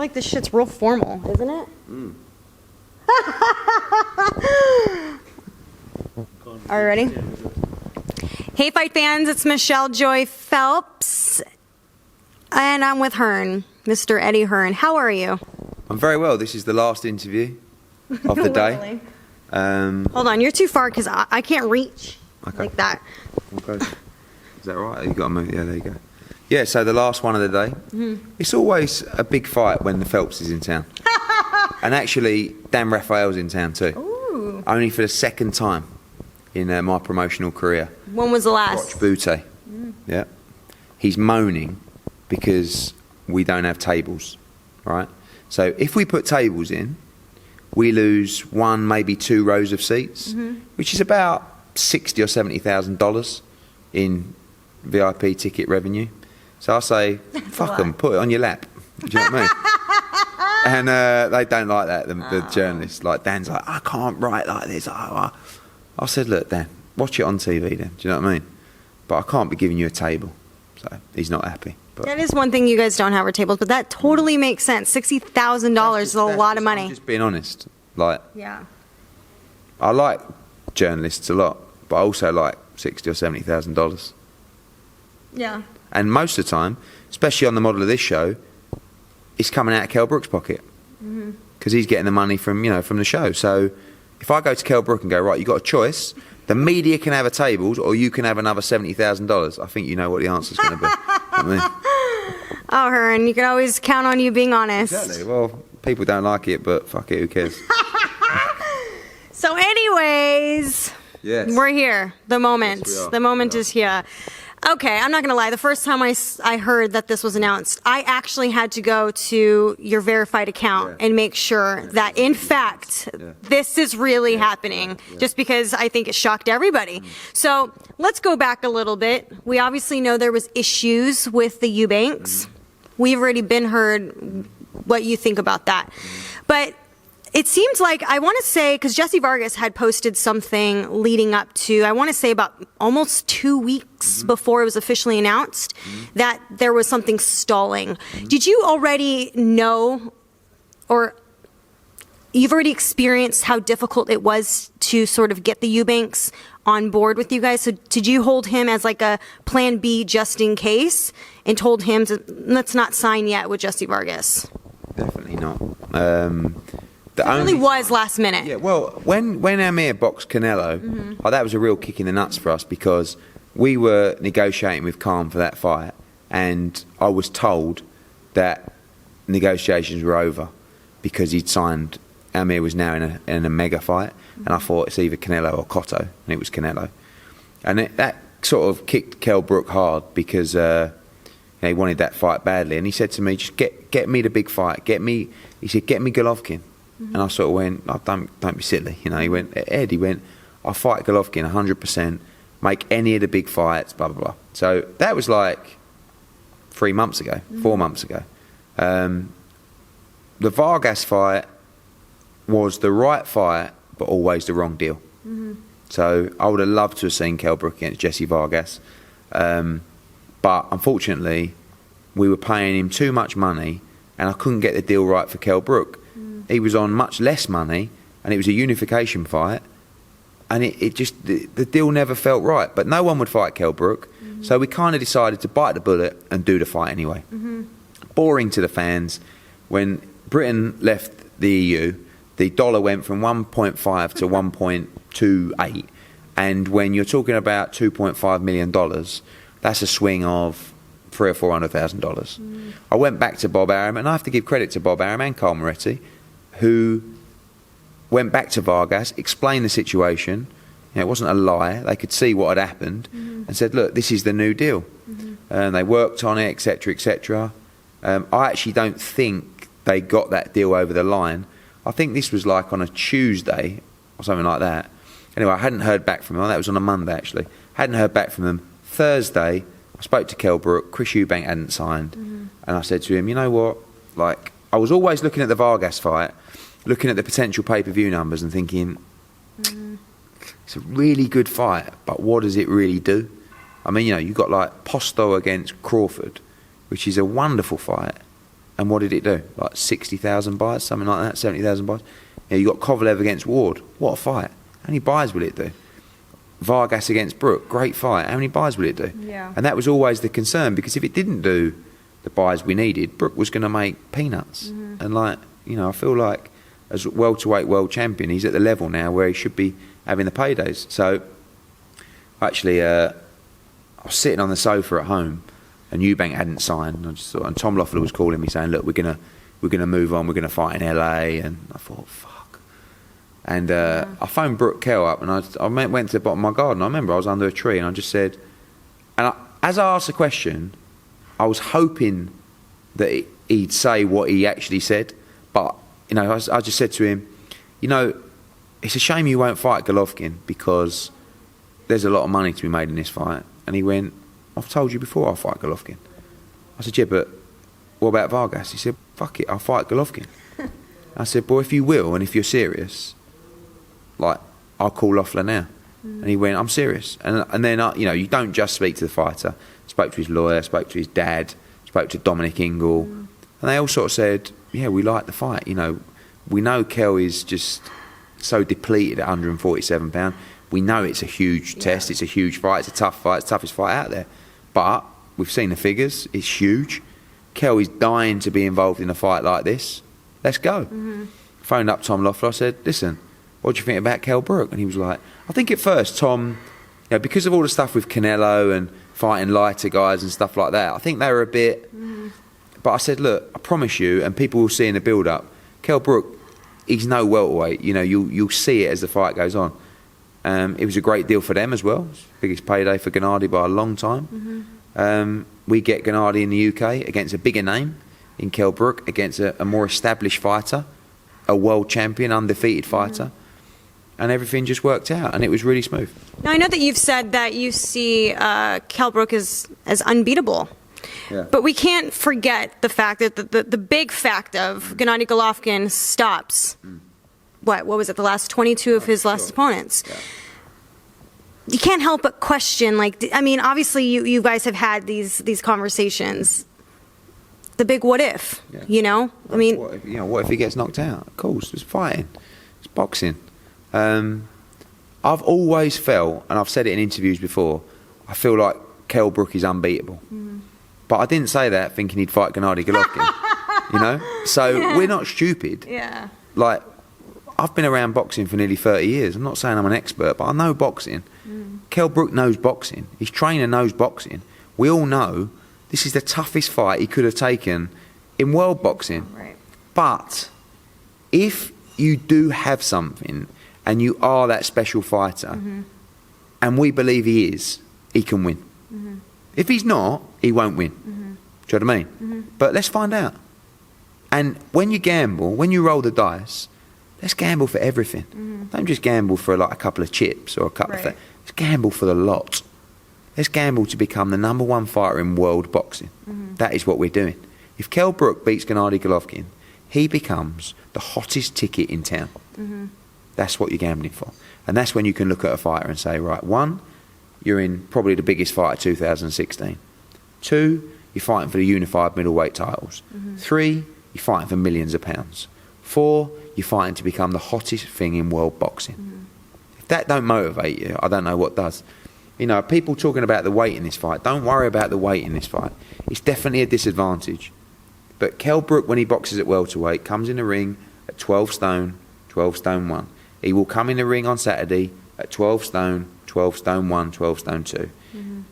like this shit's real formal, isn't it? Mm. Are you ready? Hey, fight fans, it's Michelle Joy Phelps, and I'm with Hearn, Mr. Eddie Hearn. How are you? I'm very well. This is the last interview of the day. Hold on, you're too far because I can't reach like that. Okay. Is that right? You got to move. Yeah, there you go. Yeah, so the last one of the day. Mm-hmm. It's always a big fight when the Phelps is in town. And actually, Dan Raphael's in town too. Ooh. Only for the second time in my promotional career. When was the last? Watch Butte. Yeah. He's moaning because we don't have tables, right? So if we put tables in, we lose one, maybe 2 rows of seats, which is about $60,000 or $70,000 in VIP ticket revenue. So I say, fuck them, put it on your lap. Do you know what I mean? And they don't like that, the journalists. Like, Dan's like, I can't write like this. I said, look, Dan, watch it on TV then. Do you know what I mean? But I can't be giving you a table. So he's not happy. But that is one thing you guys don't have are tables, but that totally makes sense. $60,000 is a lot of money. I'm just being honest. Like, yeah. I like journalists a lot, but I also like $60,000 or $70,000. Yeah. And most of the time, especially on the model of this show, it's coming out of KELL Brook's pocket because he's getting the money from from the show. So if I go to KELL Brook and go, right, you got a choice. The media can have a tables, or you can have another $70,000. I think you know what the answer's going to be. Oh, Hearn, you can always count on you being honest. Exactly. Well, people don't like it, but fuck it, who cares? So, anyways, yes. We're here. The moment. Yes, the moment is here. Okay, I'm not going to lie. The first time I heard that this was announced, I actually had to go to your verified account and make sure that, in fact, this is really happening, just because I think it shocked everybody. So let's go back a little bit. We obviously know there was issues with the Eubanks. We've already been heard what you think about that. But it seems like, I want to say, because Jesse Vargas had posted something leading up to, I want to say about almost 2 weeks before it was officially announced, that there was something stalling. Did you already know, or you've already experienced how difficult it was to sort of get the Eubanks on board with you guys? So did you hold him as like a plan B just in case, and told him to, let's not sign yet with Jesse Vargas? Definitely not. It really was last minute. Yeah, well, when Amir boxed Canelo, that was a real kick in the nuts for us, because we were negotiating with Khan for that fight, and I was told that negotiations were over because he'd signed. Amir was now in a mega fight, and I thought it's either Canelo or Cotto, and it was Canelo. And that sort of kicked KELL Brook hard, because he wanted that fight badly, and he said to me, just get me the big fight. He said, get me Golovkin. And I sort of went, oh, don't be silly. He went, Ed, I'll fight Golovkin 100%, make any of the big fights, blah, blah, blah. So that was like 3 months ago, 4 months ago. The Vargas fight was the right fight, but always the wrong deal. So I would have loved to have seen KELL Brook against Jesse Vargas. But unfortunately, we were paying him too much money, and I couldn't get the deal right for KELL Brook. He was on much less money, and it was a unification fight, and it just, the deal never felt right. But no one would fight KELL Brook, so we kind of decided to bite the bullet and do the fight anyway. Boring to the fans. When Britain left the EU, the dollar went from 1.5 to 1.28, and when you're talking about $2.5 million, that's a swing of $300,000 or $400,000. I went back to Bob Arum, and I have to give credit to Bob Arum and Carl Moretti, who went back to Vargas, explained the situation. It wasn't a lie. They could see what had happened, and said, look, this is the new deal. And they worked on it, etc., etc. I actually don't think they got that deal over the line. I think this was like on a Tuesday or something like that. Anyway, I hadn't heard back from them. That was on a Monday, actually. Hadn't heard back from them. Thursday, I spoke to KELL Brook. Chris Eubank hadn't signed. And I said to him, you know what? Like, I was always looking at the Vargas fight, looking at the potential pay-per-view numbers and thinking, it's a really good fight, but what does it really do? I mean, you've got like Posto against Crawford, which is a wonderful fight, And what did it do? Like 60,000 buys, something like that, 70,000 buys. You got Kovalev against Ward. What a fight. How many buys will it do? Vargas against Brook. Great fight. How many buys will it do? Yeah. And that was always the concern, because if it didn't do the buys we needed, Brook was going to make peanuts. And like, you know, I feel like as welterweight world champion, he's at the level now where he should be having the paydays. So actually, I was sitting on the sofa at home, and Eubank hadn't signed. And I just thought, and Tom Loeffler was calling me saying, "Look, we're gonna move on. We're gonna fight in LA." And I thought, "Fuck." And I phoned Brook KELL up, and I went to the bottom of my garden. I remember I was under a tree, and I just said, as I asked the question, I was hoping that he'd say what he actually said, but you know, I just said to him, you know, it's a shame you won't fight Golovkin because there's a lot of money to be made in this fight. And he went, I've told you before I'll fight Golovkin. I said, yeah, but what about Vargas? He said, fuck it, I'll fight Golovkin. I said, well, if you will, and if you're serious, like, I'll call Loeffler now. And he went, I'm serious. And then, you know, you don't just speak to the fighter. Spoke to his lawyer, spoke to his dad, spoke to Dominic Ingle. And they all sort of said, yeah, we like the fight. You know, we know KELL is just so depleted at 147 pounds. We know it's a huge test. It's a huge fight. It's a tough fight. It's the toughest fight out there. But we've seen the figures. It's huge. KELL is dying to be involved in a fight like this. Let's go. Phoned up Tom Loeffler. I said, listen, what do you think about KELL Brook? And he was like, I think at first, Tom, you know, because of all the stuff with Canelo and fighting lighter guys and stuff like that, I think they were a bit... But I said, look, I promise you, and people will see in the build-up, KELL Brook, he's no welterweight. You know, you'll see it as the fight goes on. It was a great deal for them as well. It's the biggest payday for Gennady by a long time. We get Gennady in the UK against a bigger name in KELL Brook, against a more established fighter, a world champion, undefeated fighter. And everything just worked out, and it was really smooth. Now, I know that you've said that you see KELL Brook as unbeatable. Yeah. But we can't forget the fact that the big fact of Gennady Golovkin stops, what was it, the last 22 of his last opponents. Yeah. You can't help but question, like, I mean, obviously you guys have had these conversations. The big what if, you know? I mean... What if he gets knocked out? Of course, it's fighting. It's boxing. I've always felt, and I've said it in interviews before, I feel like KELL Brook is unbeatable. But I didn't say that thinking he'd fight Gennady Golovkin, you know? So we're not stupid. Yeah. Like, I've been around boxing for nearly 30 years. I'm not saying I'm an expert, but I know boxing. KELL Brook knows boxing. His trainer knows boxing. We all know this is the toughest fight he could have taken in world boxing. Right. But if you do have something and you are that special fighter, and we believe he is, he can win. If he's not, he won't win. Do you know what I mean? But let's find out. And when you gamble, when you roll the dice, let's gamble for everything. Don't just gamble for like a couple of chips or a couple of things. Let's gamble for the lot. Let's gamble to become the #1 fighter in world boxing. That is what we're doing. If KELL Brook beats Gennady Golovkin, he becomes the hottest ticket in town. That's what you're gambling for. And that's when you can look at a fighter and say, right, 1, you're in probably the biggest fight of 2016. 2, you're fighting for the unified middleweight titles. 3, you're fighting for millions of pounds. 4, you're fighting to become the hottest thing in world boxing. If that don't motivate you, I don't know what does. You know, people talking about the weight in this fight, don't worry about the weight in this fight. It's definitely a disadvantage. But KELL Brook, when he boxes at welterweight, comes in the ring at 12 stone, 12 stone 1. He will come in the ring on Saturday at 12 stone, 12 stone 1, 12 stone 2.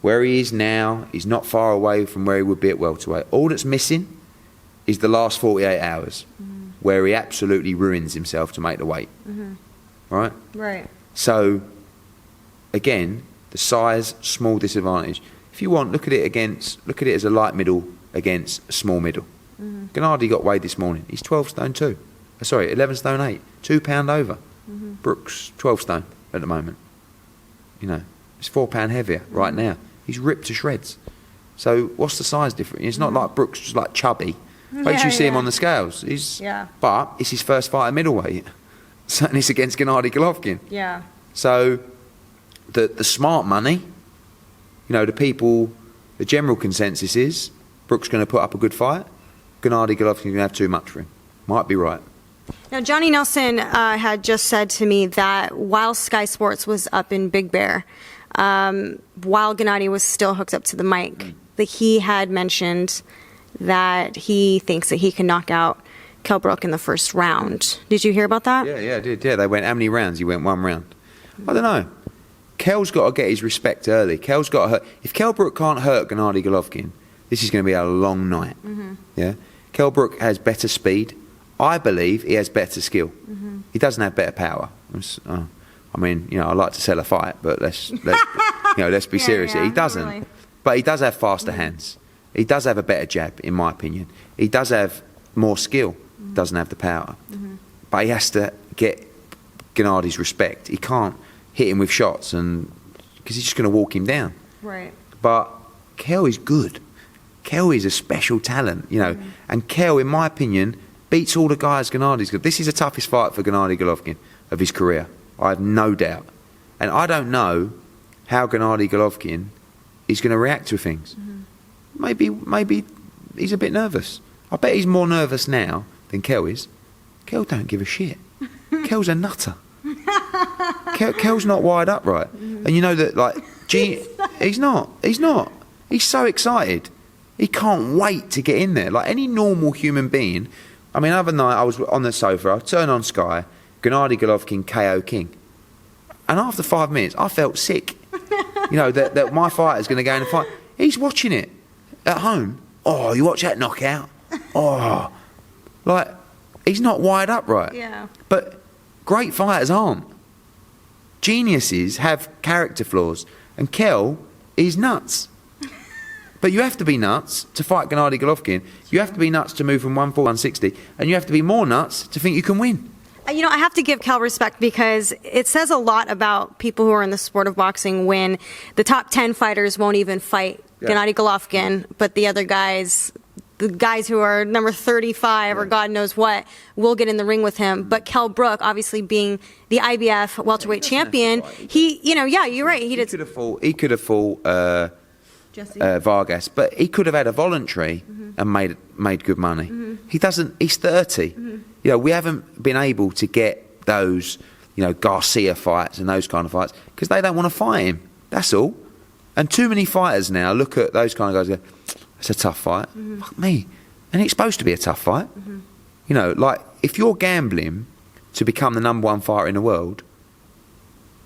Where he is now, he's not far away from where he would be at welterweight. All that's missing is the last 48 hours, where he absolutely ruins himself to make the weight. Right? Right. So, again, the size, small disadvantage. If you want, look at it as a light middle against a small middle. Gennady got weighed this morning. He's 12 stone 2. Sorry, 11 stone 8. 2 pound over. Brook's 12 stone at the moment. You know, it's 4 pound heavier right now. He's ripped to shreds. So what's the size difference? It's not like Brook's just like chubby. But you see him on the scales. But it's his first fight at middleweight. So, and it's against Gennady Golovkin. Yeah. So the smart money, you know, the people, the general consensus is Brook's going to put up a good fight. Gennady Golovkin's going to have too much for him. Might be right. Now, Johnny Nelson had just said to me that while Sky Sports was up in Big Bear, while Gennady was still hooked up to the mic, that he had mentioned that he thinks that he can knock out KELL Brook in the first round. Did you hear about that? Yeah, I did. Yeah, they went, how many rounds? He went 1 round. I don't know. KELL's got to get his respect early. KELL's got to hurt. If KELL Brook can't hurt Gennady Golovkin, this is going to be a long night. Yeah, KELL Brook has better speed. I believe he has better skill. He doesn't have better power. I mean, you know, I like to sell a fight, but let's be serious. He doesn't. Really. But he does have faster hands. He does have a better jab, in my opinion. He does have more skill. Doesn't have the power. But he has to get Gennady's respect. He can't hit him with shots, and because he's just going to walk him down. Right. But KELL is good. KELL is a special talent, you know. And KELL, in my opinion, beats all the guys Gennady's got. This is the toughest fight for Gennady Golovkin of his career. I have no doubt. And I don't know how Gennady Golovkin is going to react to things. Maybe he's a bit nervous. I bet he's more nervous now than KELL is. KELL don't give a shit. KELL's a nutter. KELL's not wired up right. And you know that, like, he's not. He's so excited. He can't wait to get in there. Like any normal human being. I mean, other night I was on the sofa, I turned on Sky, Gennady Golovkin KO King. And after 5 minutes, I felt sick. You know, that my fighter's going to go in and fight. He's watching it at home. Oh, you watch that knockout? Oh. Like, he's not wired up right. Yeah. But great fighters aren't. Geniuses have character flaws. And KELL is nuts. But you have to be nuts to fight Gennady Golovkin. You have to be nuts to move from 140 to 160. And you have to be more nuts to think you can win. You know, I have to give KELL respect because it says a lot about people who are in the sport of boxing when the top 10 fighters won't even fight Gennady Golovkin, but the other guys, the guys who are number 35 or God knows what, will get in the ring with him. But KELL Brook, obviously being the IBF welterweight champion, he, you know, yeah, you're right. He could have fought Vargas, but he could have had a voluntary and made good money. He doesn't. He's 30. You know, we haven't been able to get those, you know, Garcia fights and those kind of fights because they don't want to fight him. That's all. And too many fighters now look at those kind of guys and go, it's a tough fight. Fuck me. And it's supposed to be a tough fight. You know, like, if you're gambling to become the #1 fighter in the world,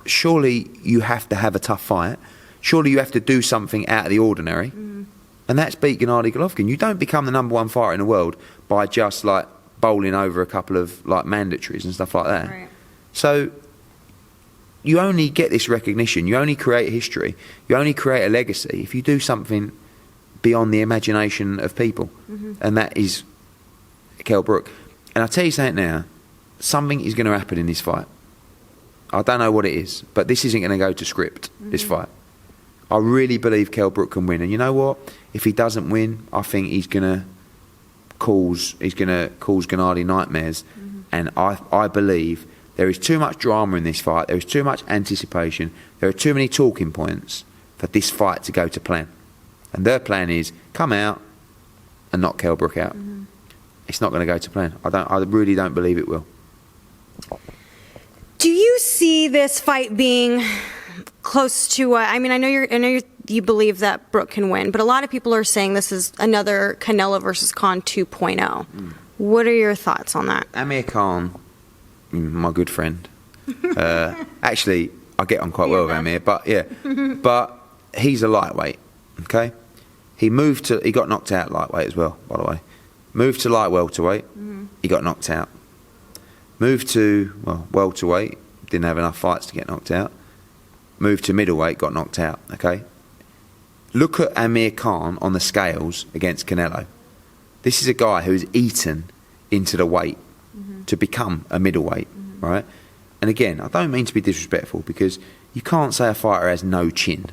surely you have to have a tough fight. Surely you have to do something out of the ordinary. And that's beat Gennady Golovkin. You don't become the #1 fighter in the world by just, like, bowling over a couple of, like, mandatories and stuff like that. Right. So you only get this recognition, you only create history, you only create a legacy if you do something beyond the imagination of people. And that is KELL Brook. And I'll tell you something now, something is going to happen in this fight. I don't know what it is, but this isn't going to go to script, this fight. I really believe KELL Brook can win. And you know what? If he doesn't win, I think he's going to cause Gennady nightmares. And I believe there is too much drama in this fight. There is too much anticipation. There are too many talking points for this fight to go to plan. And their plan is come out and knock KELL Brook out. It's not going to go to plan. I really don't believe it will. Do you see this fight being close to? I mean, I know you believe that Brook can win, but a lot of people are saying this is another Canelo versus Khan 2.0. What are your thoughts on that? Amir Khan, my good friend. Actually, I get on quite well with Amir, but yeah, but he's a lightweight. Okay, he got knocked out lightweight as well. By the way, moved to light welterweight, he got knocked out. Moved to welterweight, didn't have enough fights to get knocked out. Moved to middleweight, got knocked out. Okay, look at Amir Khan on the scales against Canelo. This is a guy who's eaten into the weight to become a middleweight, right? And again, I don't mean to be disrespectful because you can't say a fighter has no chin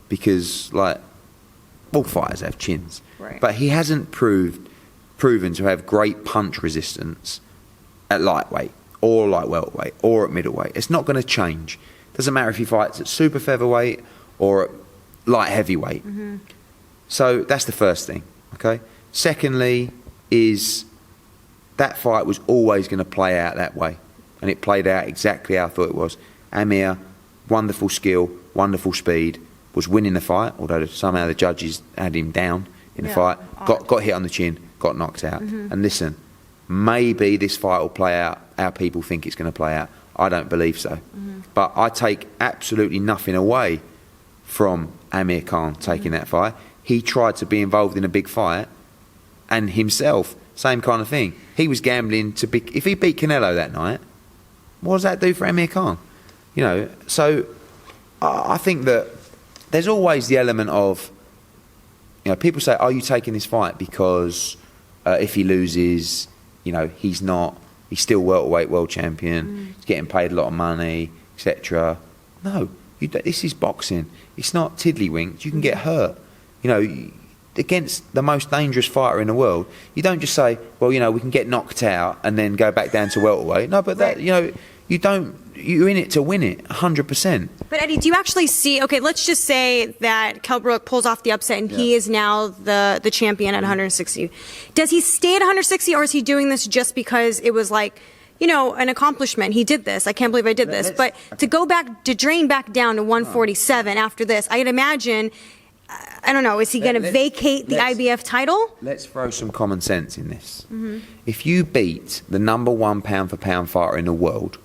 because, like, all fighters have chins. Right. But he hasn't proven to have great punch resistance at lightweight or light welterweight or at middleweight. It's not going to change. Doesn't matter if he fights at super featherweight or at light heavyweight. So that's the first thing, okay? Secondly, is that fight was always going to play out that way. And it played out exactly how I thought it was. Amir, wonderful skill, wonderful speed, was winning the fight, although somehow the judges had him down in the fight. Got hit on the chin, got knocked out. And listen, maybe this fight will play out how people think it's going to play out. I don't believe so. But I take absolutely nothing away from Amir Khan taking that fight. He tried to be involved in a big fight, and himself, same kind of thing. He was gambling to be. If he beat Canelo that night, what does that do for Amir Khan? You know, so I think that there's always the element of, you know, people say, "Are you taking this fight because if he loses, you know, he's still welterweight world champion, he's getting paid a lot of money, etc." No, this is boxing. It's not tiddlywinks. You can get hurt. You know, against the most dangerous fighter in the world, you don't just say, well, you know, we can get knocked out and then go back down to welterweight. No, but that, you know, you're in it to win it, 100%. But Eddie, do you actually see, okay, let's just say that Kell Brook pulls off the upset and he is now the champion at 160. Does he stay at 160, or is he doing this just because it was like, you know, an accomplishment? He did this. I can't believe I did this. But to go back, to drain back down to 147 after this, I'd imagine, I don't know, is he going to vacate the IBF title? Let's throw some common sense in this. If you beat the #1 pound-for-pound fighter in the world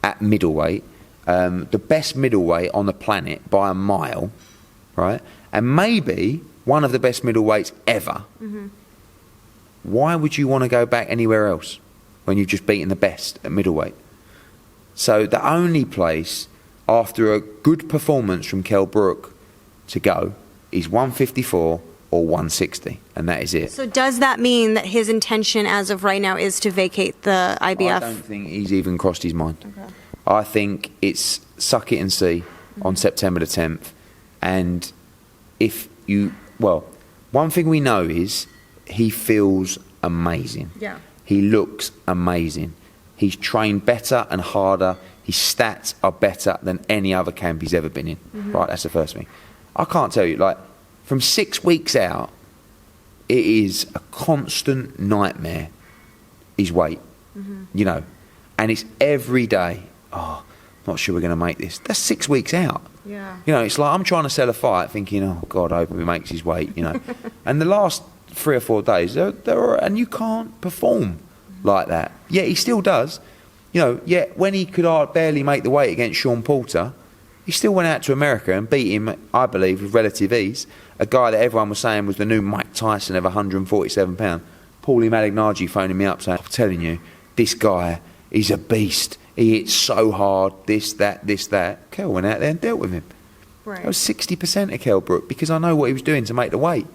at middleweight, the best middleweight on the planet by a mile, right, and maybe one of the best middleweights ever, why would you want to go back anywhere else when you've just beaten the best at middleweight? So the only place after a good performance from Kell Brook to go is 154 or 160, and that is it. So does that mean that his intention as of right now is to vacate the IBF? I don't think he's even crossed his mind. Okay. I think it's suck it and see on September the 10th. And one thing we know is he feels amazing. Yeah. He looks amazing. He's trained better and harder. His stats are better than any other camp he's ever been in. Right, that's the first thing. I can't tell you, like, from 6 weeks out, it is a constant nightmare, his weight, you know, and it's every day, oh, not sure we're going to make this. That's 6 weeks out. Yeah. You know, it's like I'm trying to sell a fight thinking, oh, God, I hope he makes his weight, you know. And the last 3 or 4 days, and you can't perform like that. Yet he still does. You know, yet when he could barely make the weight against Sean Porter, he still went out to America and beat him, I believe, with relative ease. A guy that everyone was saying was the new Mike Tyson of 147 pounds. Paulie Malignaggi phoning me up saying, I'm telling you, this guy is a beast. He hits so hard, this, that. Kell went out there and dealt with him. Right. That was 60% of Kell Brook because I know what he was doing to make the weight.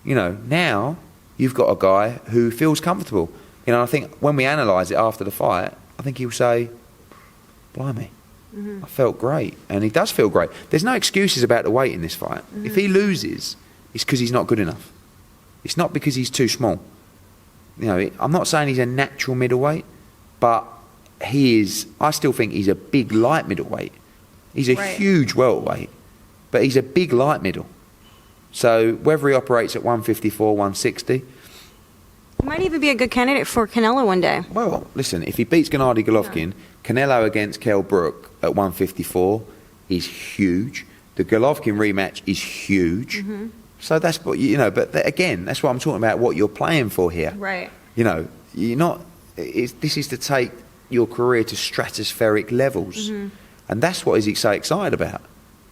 You know, now you've got a guy who feels comfortable. You know, I think when we analyse it after the fight, I think he'll say, blimey. I felt great, and he does feel great. There's no excuses about the weight in this fight. If he loses, it's because he's not good enough. It's not because he's too small. You know, I'm not saying he's a natural middleweight, but he is. I still think he's a big light middleweight. He's a huge welterweight, but he's a big light middle. So whether he operates at 154, 160, he might even be a good candidate for Canelo one day. Well, listen, if he beats Gennady Golovkin, Canelo against Kell Brook at 154 is huge. The Golovkin rematch is huge. So that's what, you know, but again, that's what I'm talking about, what you're playing for here. Right. You know, you're not, this is to take your career to stratospheric levels. And that's what he's so excited about.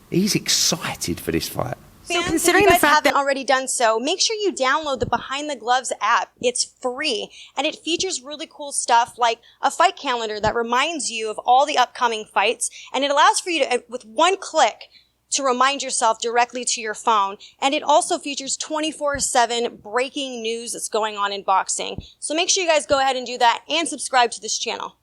He's excited for this fight. So considering if you guys haven't already done so, make sure you download the Behind the Gloves app. It's free, and it features really cool stuff like a fight calendar that reminds you of all the upcoming fights, and it allows for you to, with one click, to remind yourself directly to your phone. And it also features 24/7 breaking news that's going on in boxing. So make sure you guys go ahead and do that and subscribe to this channel.